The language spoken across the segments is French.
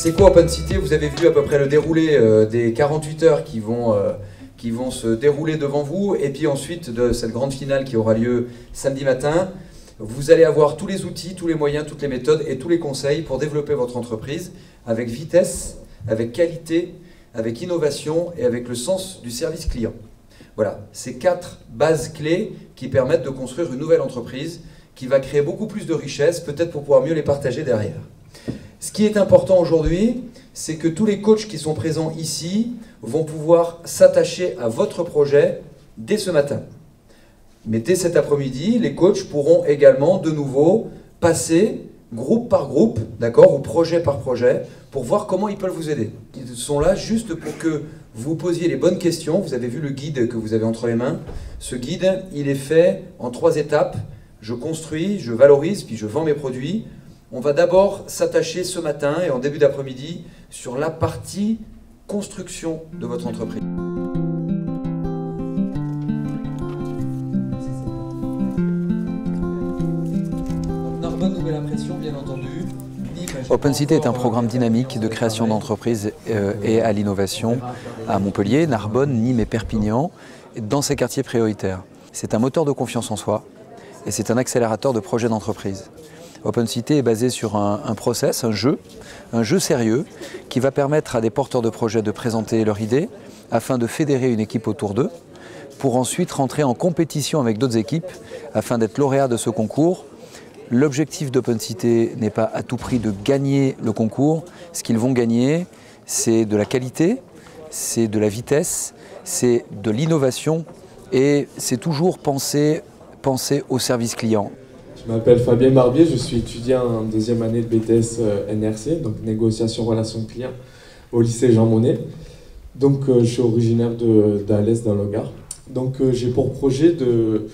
C'est quoi Open Cité? Vous avez vu à peu près le déroulé des 48 heures qui vont se dérouler devant vous, et puis ensuite de cette grande finale qui aura lieu samedi matin. Vous allez avoir tous les outils, tous les moyens, toutes les méthodes et tous les conseils pour développer votre entreprise avec vitesse, avec qualité, avec innovation et avec le sens du service client. Voilà, ces 4 bases clés qui permettent de construire une nouvelle entreprise qui va créer beaucoup plus de richesses, peut-être pour pouvoir mieux les partager derrière. Ce qui est important aujourd'hui, c'est que tous les coachs qui sont présents ici vont pouvoir s'attacher à votre projet dès ce matin. Mais dès cet après-midi, les coachs pourront également de nouveau passer groupe par groupe, d'accord, ou projet par projet, pour voir comment ils peuvent vous aider. Ils sont là juste pour que vous posiez les bonnes questions. Vous avez vu le guide que vous avez entre les mains. Ce guide, il est fait en 3 étapes. Je construis, je valorise, puis je vends mes produits. On va d'abord s'attacher ce matin et en début d'après-midi sur la partie construction de votre entreprise. Narbonne, nouvelle impression, bien entendu. Open Cité est un programme dynamique de création d'entreprises et à l'innovation à Montpellier, Narbonne, Nîmes et Perpignan, dans ces quartiers prioritaires. C'est un moteur de confiance en soi et c'est un accélérateur de projets d'entreprise. Open Cité est basé sur un process, un jeu sérieux qui va permettre à des porteurs de projets de présenter leur idée afin de fédérer une équipe autour d'eux pour ensuite rentrer en compétition avec d'autres équipes afin d'être lauréat de ce concours. L'objectif d'Open Cité n'est pas à tout prix de gagner le concours. Ce qu'ils vont gagner, c'est de la qualité, c'est de la vitesse, c'est de l'innovation et c'est toujours penser au service client. Je m'appelle Fabien Barbier, je suis étudiant en 2e année de BTS NRC, donc négociation relations clients, au lycée Jean Monnet. Donc je suis originaire d'Alès dans le Gard. Donc j'ai pour projet de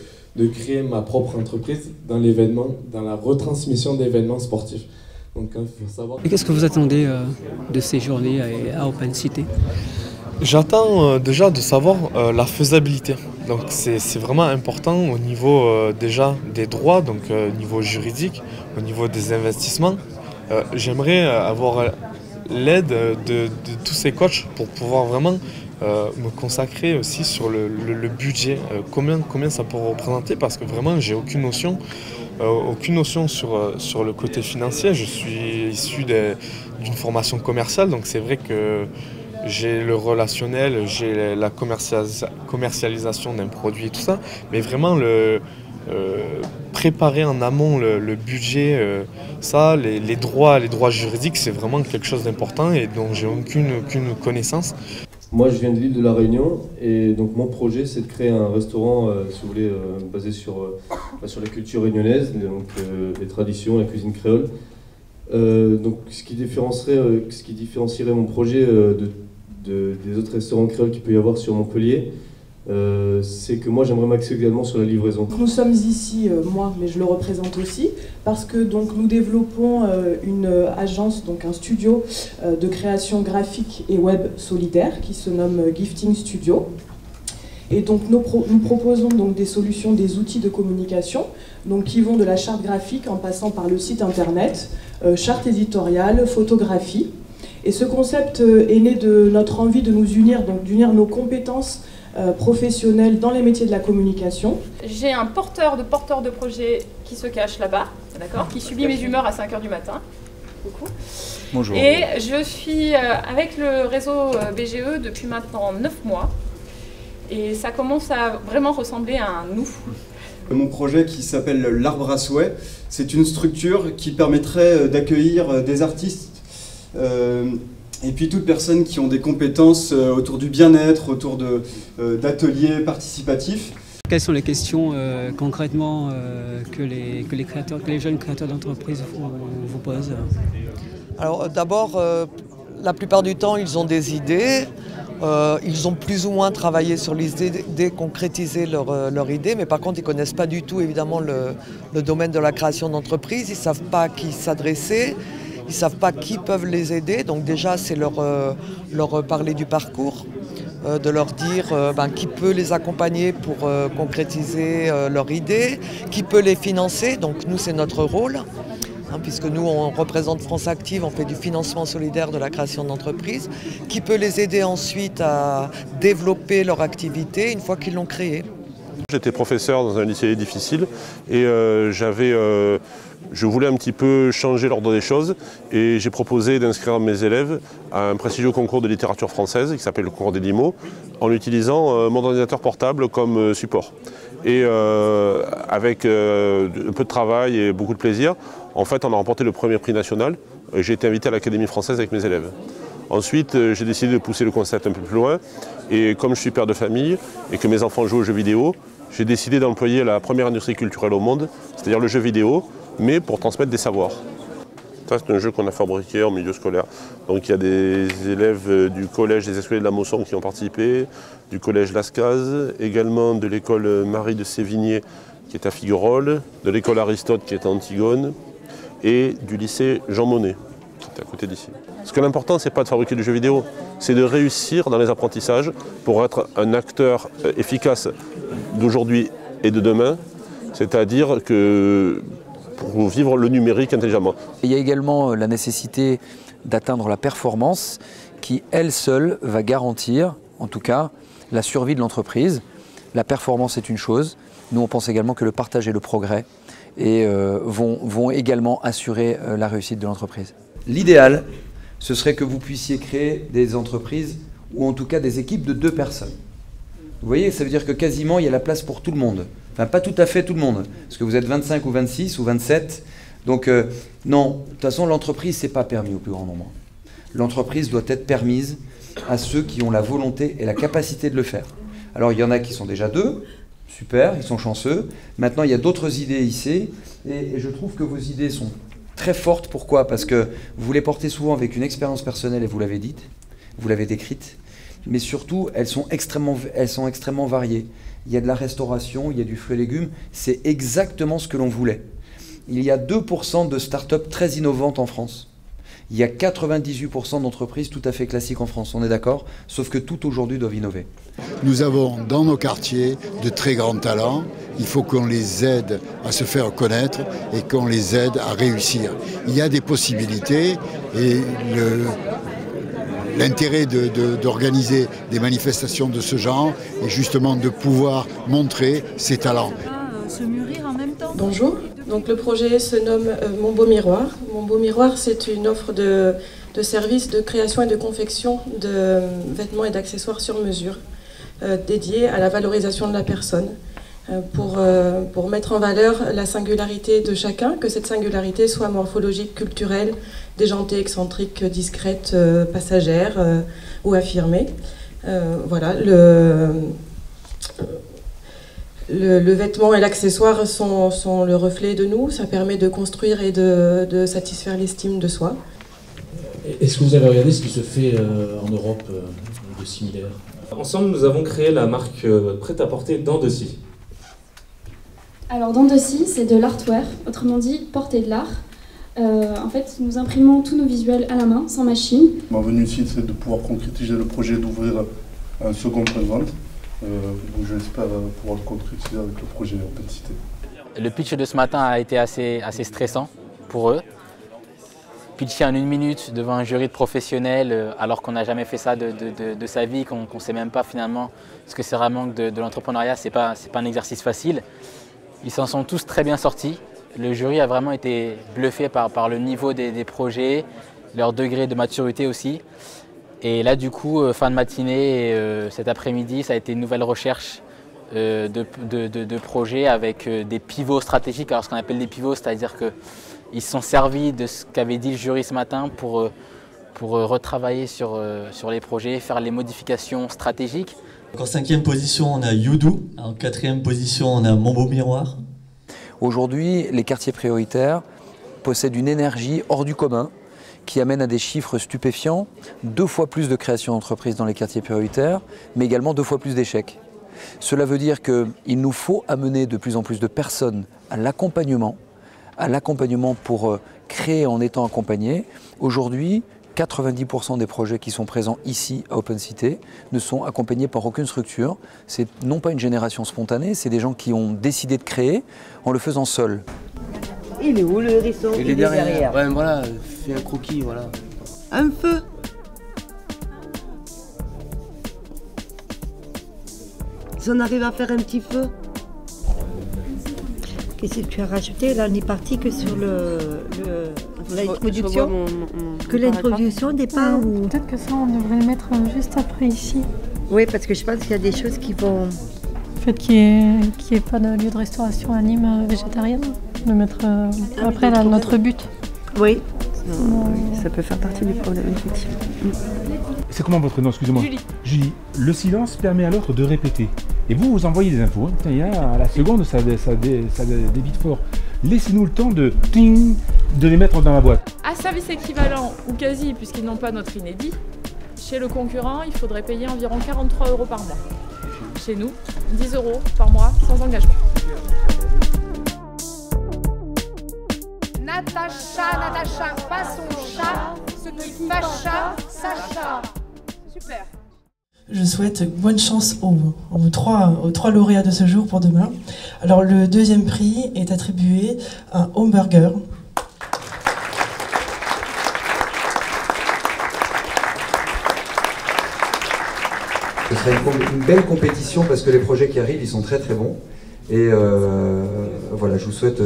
créer ma propre entreprise dans l'événement, dans la retransmission d'événements sportifs. Donc il faut savoir. Et qu'est-ce que vous attendez de ces journées à Open Cité? J'attends déjà de savoir la faisabilité. Donc c'est vraiment important au niveau déjà des droits, donc au niveau juridique, au niveau des investissements. J'aimerais avoir l'aide de tous ces coachs pour pouvoir vraiment me consacrer aussi sur le budget, combien ça pourrait représenter, parce que vraiment j'ai aucune notion sur le côté financier. Je suis issu d'une formation commerciale, donc c'est vrai que j'ai le relationnel, j'ai la commercialisation d'un produit et tout ça, mais vraiment préparer en amont le budget, ça, les droits juridiques, c'est vraiment quelque chose d'important et dont j'ai aucune connaissance. Moi, je viens de l'île de la Réunion et donc mon projet, c'est de créer un restaurant, si vous voulez, basé sur la culture réunionnaise, donc les traditions, la cuisine créole. Donc, ce qui différencierait mon projet des autres restaurants créoles qu'il peut y avoir sur Montpellier, c'est que moi j'aimerais m'axer également sur la livraison. Nous sommes ici, moi, mais je le représente aussi, parce que donc, nous développons une agence, donc un studio de création graphique et web solidaire qui se nomme Gifting Studio. Et donc nous proposons donc des solutions, des outils de communication donc, qui vont de la charte graphique en passant par le site internet, charte éditoriale, photographie. Et ce concept est né de notre envie de nous unir, donc d'unir nos compétences professionnelles dans les métiers de la communication. J'ai un porteur de projet qui se cache là-bas, d'accord, qui subit mes humeurs à 5 h du matin. Coucou. Bonjour. Et je suis avec le réseau BGE depuis maintenant 9 mois. Et ça commence à vraiment ressembler à un nous. Mon projet qui s'appelle l'Arbre à Souhait, c'est une structure qui permettrait d'accueillir des artistes et puis toutes personnes qui ont des compétences autour du bien-être, autour d'ateliers participatifs. Quelles sont les questions concrètement que les jeunes créateurs d'entreprises vous posent? Alors d'abord, la plupart du temps, ils ont des idées. Ils ont plus ou moins travaillé sur les idées, concrétisé leur idée, mais par contre, ils ne connaissent pas du tout, évidemment, le domaine de la création d'entreprise. Ils ne savent pas à qui s'adresser, ils ne savent pas qui peuvent les aider. Donc déjà, c'est leur parler du parcours, de leur dire qui peut les accompagner pour concrétiser leur idée, qui peut les financer. Donc nous, c'est notre rôle. puisque nous, on représente France Active, on fait du financement solidaire de la création d'entreprises, qui peut les aider ensuite à développer leur activité une fois qu'ils l'ont créée. J'étais professeur dans un lycée difficile et je voulais un petit peu changer l'ordre des choses et j'ai proposé d'inscrire mes élèves à un prestigieux concours de littérature française qui s'appelle le concours des Limos en utilisant mon ordinateur portable comme support. Et avec un peu de travail et beaucoup de plaisir, en fait on a remporté le premier prix national et j'ai été invité à l'Académie française avec mes élèves. Ensuite, j'ai décidé de pousser le concept un peu plus loin et comme je suis père de famille et que mes enfants jouent aux jeux vidéo, j'ai décidé d'employer la première industrie culturelle au monde, c'est-à-dire le jeu vidéo, mais pour transmettre des savoirs. Ça, c'est un jeu qu'on a fabriqué en milieu scolaire. Donc il y a des élèves du collège des Escoliers de la Mosson qui ont participé, du collège Lascaz, également de l'école Marie de Sévigné qui est à Figuerolles, de l'école Aristote qui est à Antigone et du lycée Jean Monnet qui est à côté d'ici. Ce que l'important, c'est pas de fabriquer du jeu vidéo, c'est de réussir dans les apprentissages pour être un acteur efficace d'aujourd'hui et de demain, c'est-à-dire que pour vivre le numérique intelligemment. Il y a également la nécessité d'atteindre la performance qui, elle seule, va garantir, en tout cas, la survie de l'entreprise. La performance est une chose. Nous, on pense également que le partage et le progrès vont également assurer la réussite de l'entreprise. L'idéal, ce serait que vous puissiez créer des entreprises ou en tout cas des équipes de 2 personnes. Vous voyez, ça veut dire que quasiment il y a la place pour tout le monde. Enfin, pas tout à fait tout le monde, parce que vous êtes 25 ou 26 ou 27. Donc non, de toute façon, l'entreprise, c'est pas permis au plus grand nombre. L'entreprise doit être permise à ceux qui ont la volonté et la capacité de le faire. Alors il y en a qui sont déjà 2, super, ils sont chanceux. Maintenant, il y a d'autres idées ici, et je trouve que vos idées sont très fortes. Pourquoi? Parce que vous les portez souvent avec une expérience personnelle, et vous l'avez dite, vous l'avez décrite, mais surtout, elles sont extrêmement variées. Il y a de la restauration, il y a du fruit et légumes, c'est exactement ce que l'on voulait. Il y a 2% de start-up très innovantes en France. Il y a 98% d'entreprises tout à fait classiques en France, on est d'accord? Sauf que tout aujourd'hui doivent innover. Nous avons dans nos quartiers de très grands talents. Il faut qu'on les aide à se faire connaître et qu'on les aide à réussir. Il y a des possibilités et l'intérêt d'organiser des manifestations de ce genre est justement de pouvoir montrer ses talents. Se mûrir en même temps. Bonjour, donc le projet se nomme Mon Beau Miroir. Mon Beau Miroir, c'est une offre de services de création et de confection de vêtements et d'accessoires sur mesure dédiés à la valorisation de la personne pour mettre en valeur la singularité de chacun, que cette singularité soit morphologique, culturelle, déjantée, excentrique, discrète, passagère ou affirmée. Voilà, le vêtement et l'accessoire sont le reflet de nous, ça permet de construire et de satisfaire l'estime de soi. Est-ce que vous avez regardé ce qui se fait en Europe de similaire? Ensemble, nous avons créé la marque prêt-à-porter Dents de Scie. Alors Dents de Scie, c'est de l'artwear, autrement dit porter de l'art. En fait, nous imprimons tous nos visuels à la main, sans machine. Ma venue ici, c'est de pouvoir concrétiser le projet d'ouvrir un second point de vente. Donc j'espère pouvoir le concrétiser avec le projet Open Cité. Le pitch de ce matin a été assez stressant pour eux. Pitcher en 1 minute devant un jury de professionnels alors qu'on n'a jamais fait ça de sa vie, qu'on ne sait même pas finalement ce que c'est vraiment de l'entrepreneuriat, c'est pas un exercice facile. Ils s'en sont tous très bien sortis. Le jury a vraiment été bluffé par le niveau des projets, leur degré de maturité aussi. Et là, du coup, fin de matinée, cet après-midi, ça a été une nouvelle recherche de projets avec des pivots stratégiques. Alors, ce qu'on appelle des pivots, c'est-à-dire qu'ils se sont servis de ce qu'avait dit le jury ce matin pour retravailler sur les projets, faire les modifications stratégiques. En 5e position, on a Youdou. En 4e position, on a Mon Beau Miroir. Aujourd'hui, les quartiers prioritaires possèdent une énergie hors du commun qui amène à des chiffres stupéfiants, 2 fois plus de création d'entreprises dans les quartiers prioritaires, mais également 2 fois plus d'échecs. Cela veut dire qu'il nous faut amener de plus en plus de personnes à l'accompagnement pour créer en étant accompagnés. Aujourd'hui, 90% des projets qui sont présents ici à Open Cité ne sont accompagnés par aucune structure. C'est non pas une génération spontanée, c'est des gens qui ont décidé de créer en le faisant seuls. Il est où le hérisson? Il est derrière. Ouais, voilà, fais un croquis, voilà. Un feu. Si on arrive à faire un petit feu. Qu'est-ce que tu as rajouté? Là, on n'est parti que sur l'introduction. Que l'introduction n'est pas où... Peut-être que ça, on devrait le mettre juste après ici. Oui, parce que je pense qu'il y a des choses qui vont... Le fait qu'il n'y ait pas de lieu de restauration à Nîmes végétarienne, le mettre après notre but. Oui, ça peut faire partie du problème, effectivement. C'est comment votre nom, excusez-moi? Julie. Julie. Le silence permet à l'autre de répéter. Et vous envoyez des infos. Hein. Putain, à la seconde, ça débite fort. Laissez-nous le temps de les mettre dans la boîte. À service équivalent ou quasi, puisqu'ils n'ont pas notre inédit, chez le concurrent, il faudrait payer environ 43 € par mois. Chez nous, 10 € par mois, sans engagement. Natacha, pas son chat, ce qui fâcha, Sacha. Super. Je souhaite bonne chance aux trois lauréats de ce jour pour demain. Alors le deuxième prix est attribué à un hamburger. Ce sera une belle compétition parce que les projets qui arrivent, ils sont très très bons. Et voilà, je vous souhaite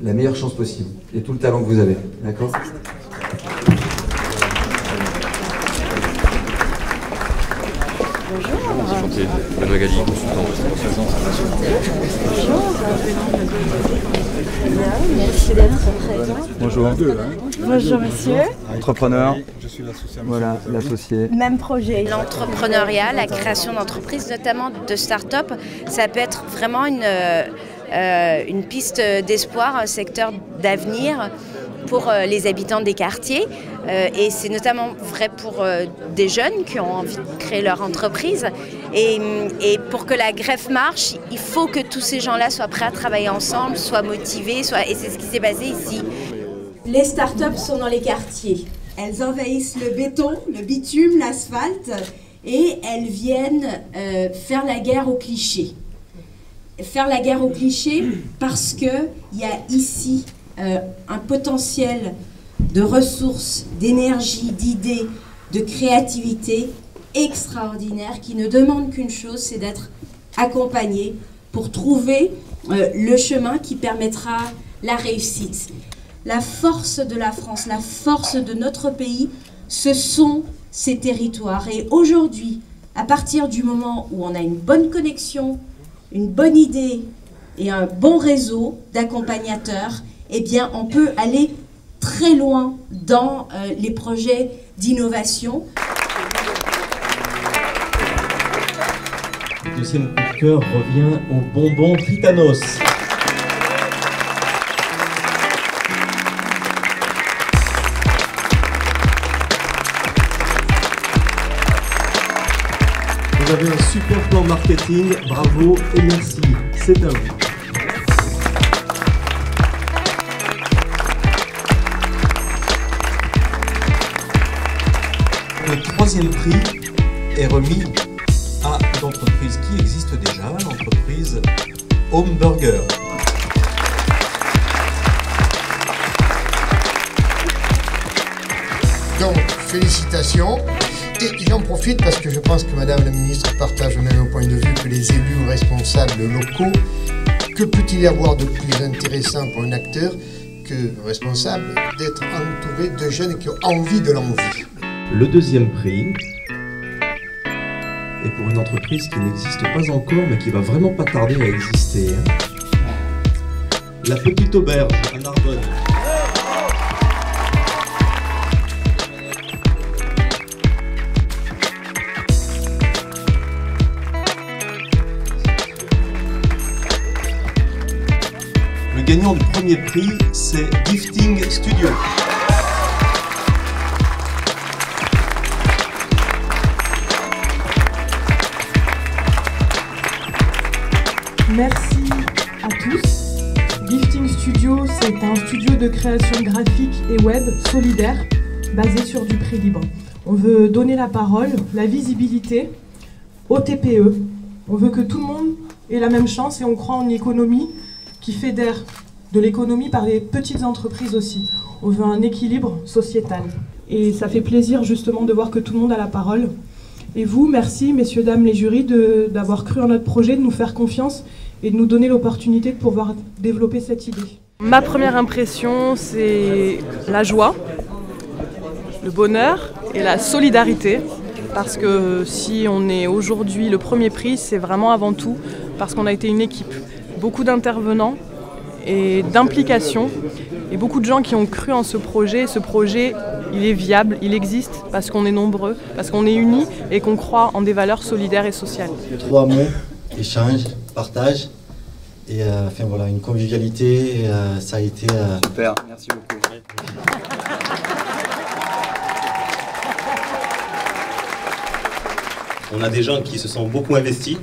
la meilleure chance possible et tout le talent que vous avez. D'accord ? Enchanté, Benoît Galli, consultant. Bonjour. Merci d'être présent. Bonjour. Bonjour monsieur. Entrepreneur. Je suis l'associé. Voilà, l'associé. Même projet. L'entrepreneuriat, la création d'entreprises, notamment de start-up, ça peut être vraiment une piste d'espoir, un secteur d'avenir pour les habitants des quartiers. Et c'est notamment vrai pour des jeunes qui ont envie de créer leur entreprise. Et pour que la greffe marche, il faut que tous ces gens-là soient prêts à travailler ensemble, soient motivés, et c'est ce qui s'est passé ici. Les start-up sont dans les quartiers. Elles envahissent le béton, le bitume, l'asphalte, et elles viennent faire la guerre aux clichés. Faire la guerre aux clichés parce qu'il y a ici un potentiel de ressources, d'énergie, d'idées, de créativité extraordinaire qui ne demande qu'une chose, c'est d'être accompagné pour trouver le chemin qui permettra la réussite. La force de la France, la force de notre pays, ce sont ces territoires. Et aujourd'hui, à partir du moment où on a une bonne connexion, une bonne idée et un bon réseau d'accompagnateurs, eh bien, on peut aller très loin dans les projets d'innovation. Le deuxième coup de cœur revient au bonbon Tritanos. Vous avez un super plan marketing, bravo et merci, c'est à vous. Le troisième prix est remis à une entreprise qui existe déjà, l'entreprise Home Burger. Donc, félicitations. Et j'en profite parce que je pense que Madame la Ministre partage le même point de vue que les élus responsables locaux. Que peut-il y avoir de plus intéressant pour un acteur que responsable d'être entouré de jeunes qui ont envie de l'envie? Le deuxième prix est pour une entreprise qui n'existe pas encore, mais qui va vraiment pas tarder à exister. La Petite Auberge à Narbonne. Le gagnant du premier prix, c'est Gifting Studio. Merci à tous. Gifting Studio, c'est un studio de création graphique et web solidaire basé sur du prix libre. On veut donner la parole, la visibilité aux TPE. On veut que tout le monde ait la même chance et on croit en une économie qui fédère de l'économie par les petites entreprises aussi. On veut un équilibre sociétal. Et ça fait plaisir justement de voir que tout le monde a la parole. Et vous, merci messieurs, dames les jurys d'avoir cru en notre projet, de nous faire confiance et de nous donner l'opportunité de pouvoir développer cette idée. Ma première impression, c'est la joie, le bonheur et la solidarité. Parce que si on est aujourd'hui le premier prix, c'est vraiment avant tout parce qu'on a été une équipe. Beaucoup d'intervenants et d'implication et beaucoup de gens qui ont cru en ce projet. Ce projet, il est viable, il existe parce qu'on est nombreux, parce qu'on est unis et qu'on croit en des valeurs solidaires et sociales. 3 mots, échange, partage et enfin, voilà, une convivialité. Ça a été... Super, merci beaucoup. On a des gens qui se sont beaucoup investis,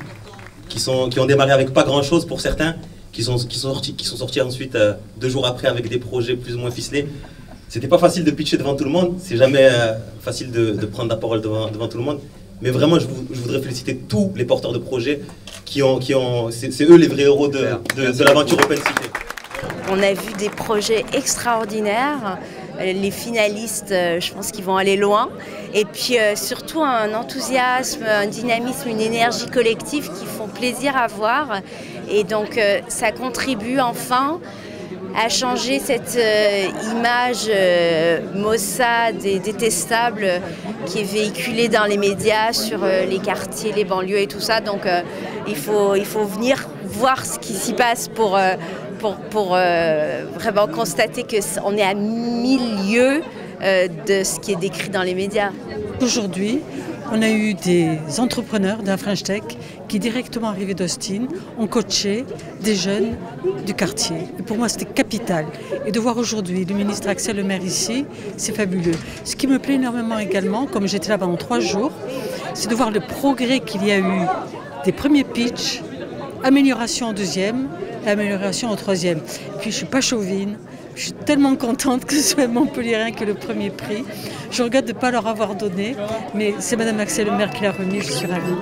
qui ont démarré avec pas grand chose pour certains, qui sont sortis ensuite 2 jours après avec des projets plus ou moins ficelés. C'était pas facile de pitcher devant tout le monde, c'est jamais facile de prendre la parole devant tout le monde. Mais vraiment, je voudrais féliciter tous les porteurs de projets c'est eux les vrais héros de l'aventure Open Cité. On a vu des projets extraordinaires. Les finalistes, je pense qu'ils vont aller loin. Et puis surtout un enthousiasme, un dynamisme, une énergie collective qui font plaisir à voir. Et donc ça contribue enfin à changer cette image maussade et détestable qui est véhiculée dans les médias sur les quartiers, les banlieues et tout ça. Donc il faut venir voir ce qui s'y passe pour vraiment constater qu'on est à 1000 lieues de ce qui est décrit dans les médias. Aujourd'hui, on a eu des entrepreneurs d'un French Tech qui, directement arrivés d'Austin, ont coaché des jeunes du quartier. Et pour moi, c'était capital. Et de voir aujourd'hui le ministre Axel Lemaire ici, c'est fabuleux. Ce qui me plaît énormément également, comme j'étais là pendant 3 jours, c'est de voir le progrès qu'il y a eu des premiers pitchs, amélioration en 2e, amélioration en 3e. Et puis je ne suis pas chauvine, je suis tellement contente que ce soit Montpellierin qui ait le premier prix. Je regrette de ne pas leur avoir donné, mais c'est Madame Axel Lemaire qui l'a remis, je suis ravie.